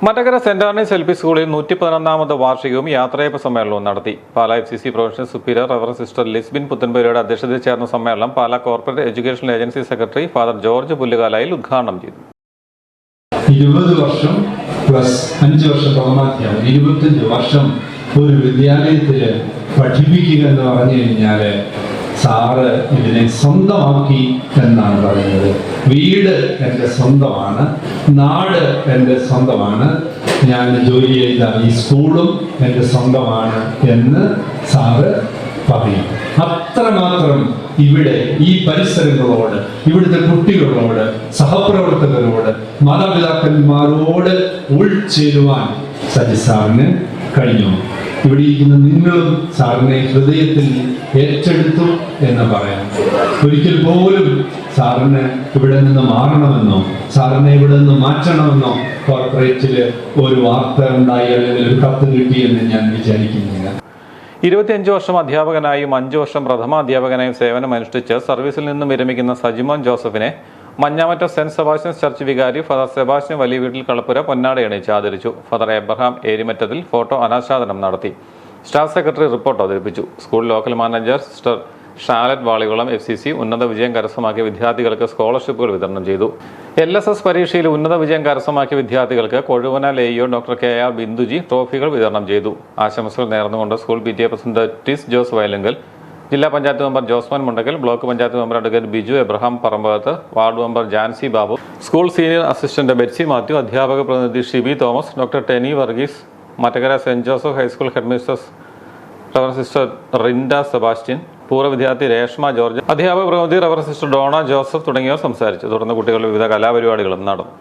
Mattakkara saint ആർണീസ് L P സ്കൂളിൽ 111ാമത് വാർഷികവും യാത്രയയപ്പ് സമ്മേളനവും നടത്തി. Pala FCC professional superior reverend sister Lisbin പുത്തൻപുരയുടെ അധ്യക്ഷതയിൽ ചേർന്ന സമ്മേളനം Pala corporate education agency secretary father George പുല്ലുകാലായിൽ ഉദ്ഘാടനം ചെയ്തു. 20 വർഷം പ്ലസ് 5 വർഷം പ്രഥമാധ്യാപനം, 25 വർഷം ഒരു വിദ്യാലയത്തിൽ പഠിപ്പിക്കുക എന്ന് പറഞ്ഞു കഴിഞ്ഞാൽ സാറ് ഇതിനെ സ്വന്തമാക്കി എന്നാണ് പറയുന്നത്. വീട് എൻ്റെ സ്വന്തമാണ്, നാട് എൻ്റെ സ്വന്തമാണ്, ഞാൻ ജോലി ചെയ്ത ഈ സ്കൂളും എൻ്റെ സ്വന്തമാണ് എന്ന് സാറ് പറയും. അത്രമാത്രം ഇവിടെ ഈ പരിസരങ്ങളോട്, ഇവിടുത്തെ കുട്ടികളോട്, സഹപ്രവർത്തകരോട്, മാതാപിതാക്കന്മാരോട് ഉൾച്ചേരുവാൻ സജി സാറിന് കഴിഞ്ഞു. ഇവിടെ ഇരിക്കുന്ന നിങ്ങളും സാറിനെ ഹൃദയത്തിൽ ഏറ്റെടുത്തു എന്ന് പറയാം. ഒരിക്കൽ പോലും സാറിന് ഇവിടെ നിന്ന് മാറണമെന്നോ സാറിനെ ഇവിടെ നിന്ന് മാറ്റണമെന്നോ കോർപ്പറേറ്റില് ഒരു വാർത്ത ഉണ്ടായി അല്ലെങ്കിൽ ഒരു കത്ത് കിട്ടിയെന്ന് ഞാൻ വിചാരിക്കുന്നില്ല. 25 വർഷം അധ്യാപകനായും 5 വർഷം പ്രഥമ അധ്യാപകനായും സേവനമനുഷ്ഠിച്ച് സർവീസിൽ നിന്നും വിരമിക്കുന്ന സജിമോൻ ജോസഫിനെ മഞ്ഞാമറ്റം സെന്റ് സെബാസ്റ്റ്യൻസ് ചർച്ച് വികാരി ഫാദർ സെബാസ്റ്റ്യൻ വലിയ വീട്ടിൽ കളപ്പുര പൊന്നാടയണിച്ച് ആദരിച്ചു. ഫാദർ എബ്രഹാം ഏരിമറ്റത്തിൽ ഫോട്ടോ അനാച്ഛാദനം നടത്തി. സ്റ്റാഫ് സെക്രട്ടറി റിപ്പോർട്ട് അവതരിപ്പിച്ചു. School local manager sister Shalet Valikulam FCC ഉന്നത വിജയം കരസ്ഥമാക്കിയ വിദ്യാർത്ഥികൾക്ക് സ്കോളർഷിപ്പുകൾ വിതരണം ചെയ്തു. LSS പരീക്ഷയിൽ ഉന്നത വിജയം കരസ്ഥമാക്കിയ വിദ്യാർത്ഥികൾക്ക് കൊഴുവന ലേയോ ഡോക്ടർ KR ബിന്ദുജി ട്രോഫികൾ വിതരണം ചെയ്തു. ആശംസകൾ നേർന്നുകൊണ്ട് school PTA president Tis Jose Vayalankal, ജില്ലാ panchayat member Josman Mundakkal, block panchayat member advocate Biju Abraham Parambakath, ward member Jancy Babu, school senior assistant Betsy Mathew, അധ്യാപക പ്രതിനിധി Shibi Thomas, doctor Teni Varghese, Mattakkara Saint Joseph high school headmistress reverend sister Rinda Sebastian, പൂർവ്വ വിദ്യാർത്ഥി രേഷ്മ ജോർജ്, അധ്യാപക പ്രതിനിധി റവറൻ സിസ്റ്റർ ഡോണ ജോസഫ് തുടങ്ങിയവർ സംസാരിച്ചു. തുടർന്ന് കുട്ടികളുടെ വിവിധ കലാപരിപാടികളും നടന്നു.